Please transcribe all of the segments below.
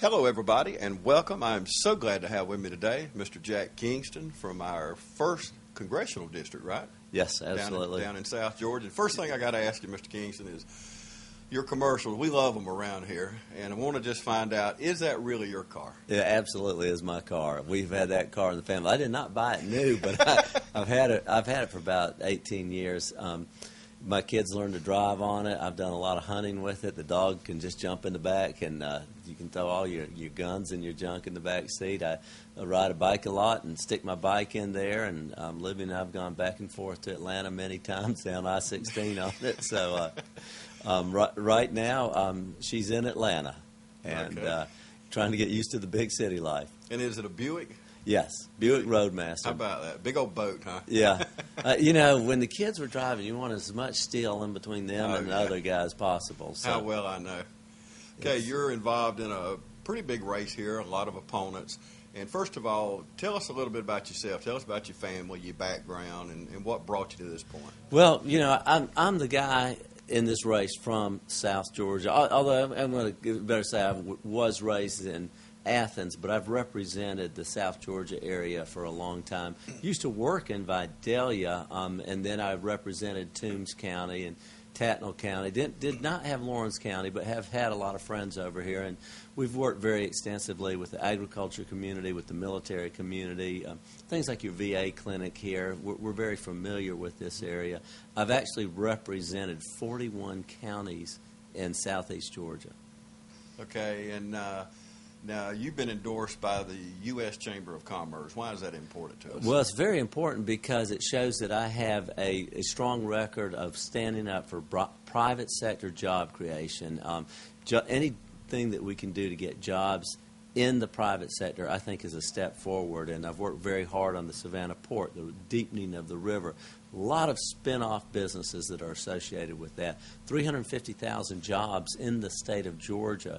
Hello, everybody, and welcome. I'm so glad to have with me today Mr. Jack Kingston from our 1st Congressional District, right? Yes, absolutely. Down in South Georgia. And first thing I got to ask you, Mr. Kingston, is your commercials. We love them around here, and I want to just find out, is that really your car? It absolutely is my car. We've had that car in the family. I did not buy it new, but I've had it for about 18 years. My kids learned to drive on it. I've done a lot of hunting with it. The dog can just jump in the back, and you can throw all your guns and your junk in the back seat. I ride a bike a lot and stick my bike in there, and I've gone back and forth to Atlanta many times down I-16 on it. So right now, she's in Atlanta and trying to get used to the big city life. And is it a Buick? Yes, Buick Roadmaster. How about that? Big old boat, huh? Yeah. When the kids were driving, you want as much steel in between them and the other guys possible. So. How well I know. Okay, you're involved in a pretty big race here, a lot of opponents. And first of all, tell us a little bit about yourself. Tell us about your family, your background, and what brought you to this point. Well, I'm the guy in this race from South Georgia, although I'm going to better say I was raised in Athens, but I've represented the South Georgia area for a long time. Used to work in Vidalia, and then I represented Toombs County and Tattnall County. Did not have Lawrence County, but have had a lot of friends over here, and we've worked very extensively with the agriculture community, with the military community, things like your VA clinic here. We're very familiar with this area. I've actually represented 41 counties in southeast Georgia. Okay, and now, you've been endorsed by the U.S. Chamber of Commerce. Why is that important to us? Well, it's very important because it shows that I have a strong record of standing up for private sector job creation. Anything that we can do to get jobs in the private sector, I think, is a step forward. And I've worked very hard on the Savannah Port, the deepening of the river. A lot of spin-off businesses that are associated with that. 350,000 jobs in the state of Georgia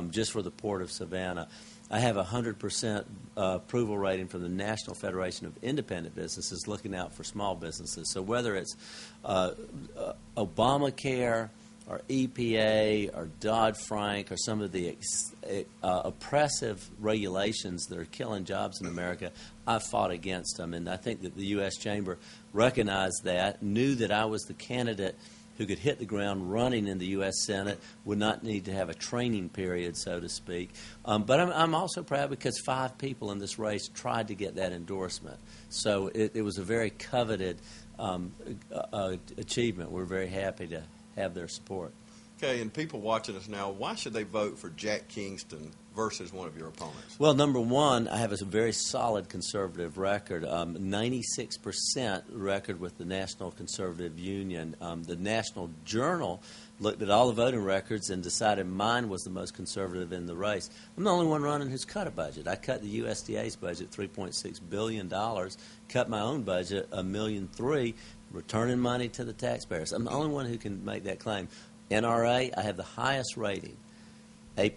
just for the Port of Savannah. I have a 100% approval rating from the National Federation of Independent Businesses looking out for small businesses. So whether it's Obamacare or EPA or Dodd-Frank or some of the oppressive regulations that are killing jobs in America, I've fought against them. And I think that the U.S. Chamber recognized that, knew that I was the candidate who could hit the ground running in the U.S. Senate, would not need to have a training period, so to speak. But I'm also proud because 5 people in this race tried to get that endorsement. So it was a very coveted achievement. We're very happy to have their support. Okay, and people watching us now, why should they vote for Jack Kingston versus one of your opponents? Well, number one, I have a very solid conservative record, 96% record with the National Conservative Union. The National Journal looked at all the voting records and decided mine was the most conservative in the race. I'm the only one running who's cut a budget. I cut the USDA's budget, $3.6 billion, cut my own budget, $1.3 million, returning money to the taxpayers. I'm the only one who can make that claim. NRA, I have the highest rating, A+.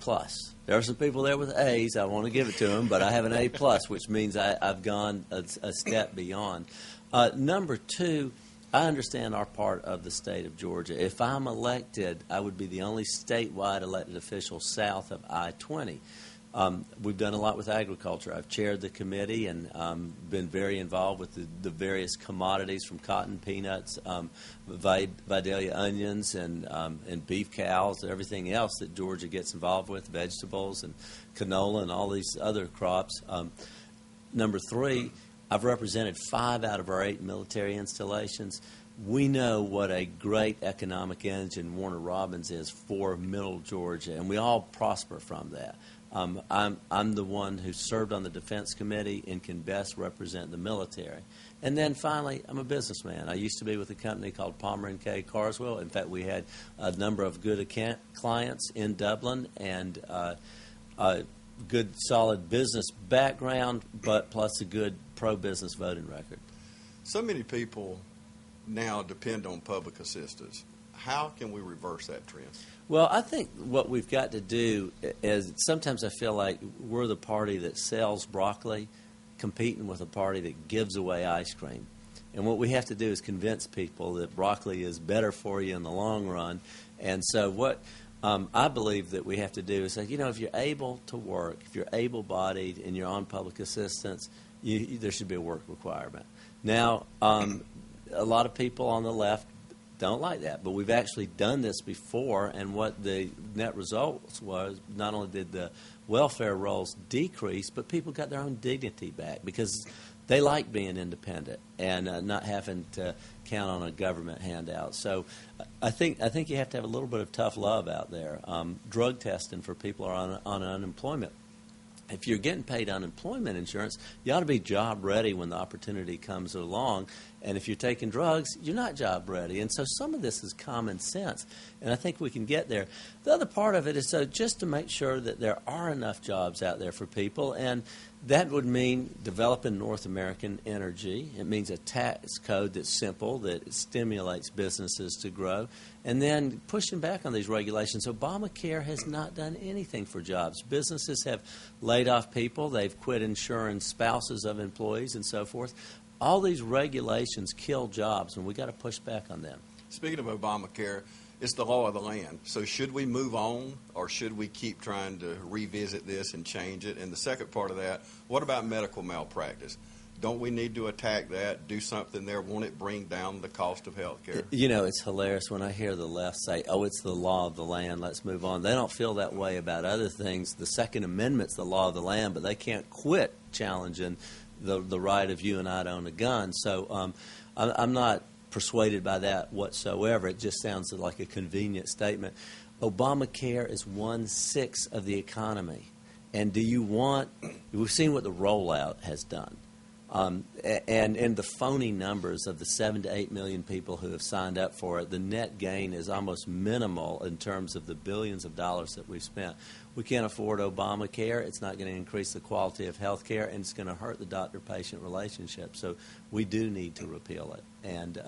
There are some people there with A's. I want to give it to them, but I have an A+, which means I've gone a step beyond. Number two, I understand our part of the state of Georgia. If I'm elected, I would be the only statewide elected official south of I-20. We've done a lot with agriculture. I've chaired the committee and been very involved with the various commodities from cotton, peanuts, Vidalia onions, and beef cows, and everything else that Georgia gets involved with, vegetables and canola and all these other crops. Number three, I've represented 5 out of our 8 military installations. We know what a great economic engine Warner Robins is for Middle Georgia, and we all prosper from that. I'm the one who served on the Defense Committee and can best represent the military. And then finally, I'm a businessman. I used to be with a company called Palmer & K. Carswell. In fact, we had a number of good clients in Dublin and a good, solid business background, but plus a good pro-business voting record. So many people now depend on public assistance. How can we reverse that trend? Well, I think what we've got to do is sometimes I feel like we're the party that sells broccoli competing with a party that gives away ice cream. And what we have to do is convince people that broccoli is better for you in the long run. And so what I believe that we have to do is say, if you're able to work, if you're able-bodied and you're on public assistance, there should be a work requirement. Now, a lot of people on the left don't like that, but we've actually done this before, and what the net results was, not only did the welfare rolls decrease, but people got their own dignity back because they like being independent and not having to count on a government handout. So I think you have to have a little bit of tough love out there. Drug testing for people who are on unemployment. If you're getting paid unemployment insurance, you ought to be job ready when the opportunity comes along. And if you're taking drugs, you're not job ready. And so some of this is common sense. And I think we can get there. The other part of it is just to make sure that there are enough jobs out there for people. And that would mean developing North American energy. It means a tax code that's simple, that stimulates businesses to grow. And then pushing back on these regulations. Obamacare has not done anything for jobs. Businesses have laid off people. They've quit insuring spouses of employees and so forth. All these regulations kill jobs, and we've got to push back on them. Speaking of Obamacare, it's the law of the land. So should we move on, or should we keep trying to revisit this and change it? And the second part of that, what about medical malpractice? Don't we need to attack that, do something there? Won't it bring down the cost of health care? It's hilarious when I hear the left say, it's the law of the land, let's move on. They don't feel that way about other things. The Second Amendment's the law of the land, but they can't quit challenging the right of you and I to own a gun. So I'm not persuaded by that whatsoever. It just sounds like a convenient statement. Obamacare is 1/6 of the economy. And we've seen what the rollout has done. And the phony numbers of the 7 to 8 million people who have signed up for it, the net gain is almost minimal in terms of the billions of dollars that we've spent. We can't afford Obamacare. It's not going to increase the quality of health care, and it's going to hurt the doctor-patient relationship. So we do need to repeal it. And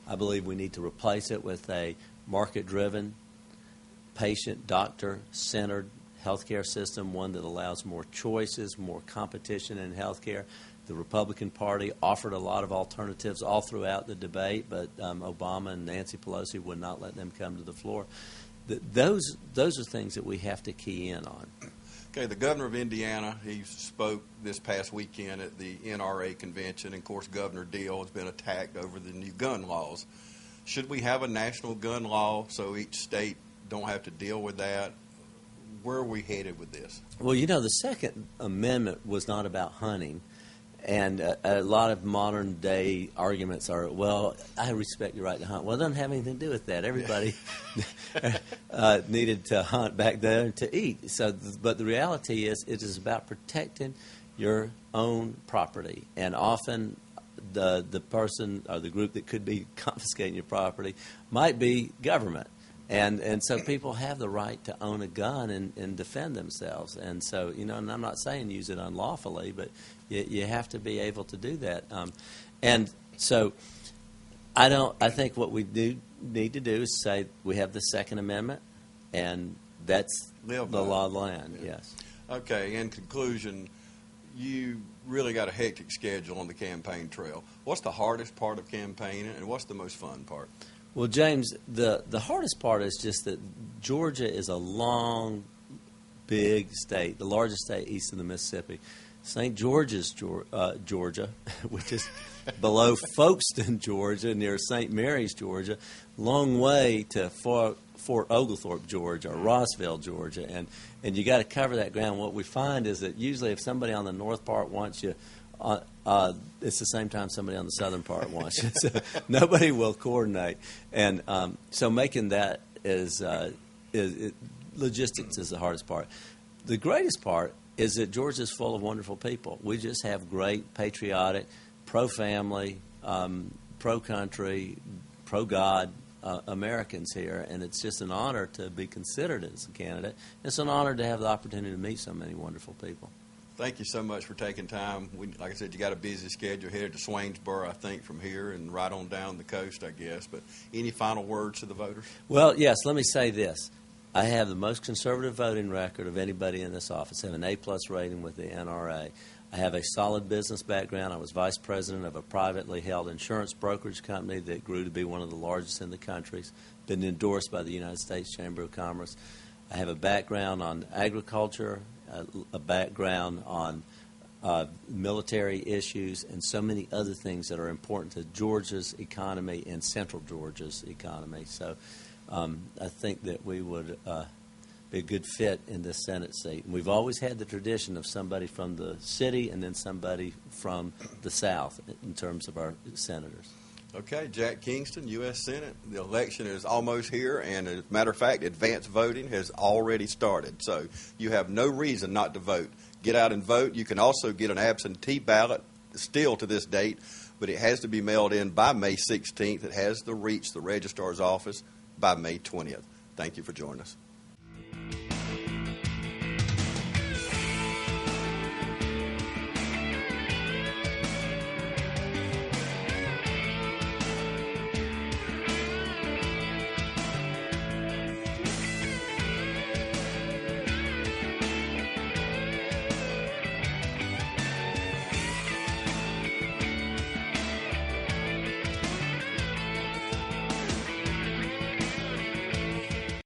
I believe we need to replace it with a market-driven, patient-doctor-centered healthcare system, one that allows more choices, more competition in healthcare. The Republican Party offered a lot of alternatives all throughout the debate, but Obama and Nancy Pelosi would not let them come to the floor. Those are things that we have to key in on. Okay, the governor of Indiana, he spoke this past weekend at the NRA convention. And of course, Governor Deal has been attacked over the new gun laws. Should we have a national gun law so each state don't have to deal with that? Where are we headed with this? Well, the Second Amendment was not about hunting. And a lot of modern-day arguments are, I respect your right to hunt. Well, it doesn't have anything to do with that. Everybody needed to hunt back there to eat. But the reality is it is about protecting your own property. And often the person or the group that could be confiscating your property might be government. And so people have the right to own a gun and defend themselves. And so, and I'm not saying use it unlawfully, but you have to be able to do that. And so I think what we do need to do is say we have the Second Amendment, and that's the law of the land, yes. Okay, in conclusion, you really got a hectic schedule on the campaign trail. What's the hardest part of campaigning, and what's the most fun part? Well, James, the hardest part is just that Georgia is a long, big state, the largest state east of the Mississippi. St. George's, Georgia, which is below Folkestone, Georgia, near St. Mary's, Georgia, long way to Fort Oglethorpe, Georgia, or Rossville, Georgia, and you got to cover that ground. What we find is that usually if somebody on the north part wants you, it's the same time somebody on the southern part wants you. So nobody will coordinate, and so making that logistics is the hardest part. The greatest part is that Georgia's full of wonderful people. We just have great, patriotic, pro-family, pro-country, pro-God Americans here, and it's just an honor to be considered as a candidate. It's an honor to have the opportunity to meet so many wonderful people. Thank you so much for taking time. Like I said, you got a busy schedule, headed to Swainsboro, I think, from here, and right on down the coast, I guess. But any final words to the voters? Well, yes, let me say this. I have the most conservative voting record of anybody in this office. I have an A-plus rating with the NRA. I have a solid business background. I was vice president of a privately held insurance brokerage company that grew to be one of the largest in the country. Been endorsed by the United States Chamber of Commerce. I have a background on agriculture, a background on military issues, and so many other things that are important to Georgia's economy and central Georgia's economy. So I think that we would be a good fit in this Senate seat. And we've always had the tradition of somebody from the city and then somebody from the South in terms of our senators. Okay, Jack Kingston, U.S. Senate. The election is almost here, and as a matter of fact, advanced voting has already started. So you have no reason not to vote. Get out and vote. You can also get an absentee ballot still to this date, but it has to be mailed in by May 16th. It has to reach the registrar's office by May 20th. Thank you for joining us.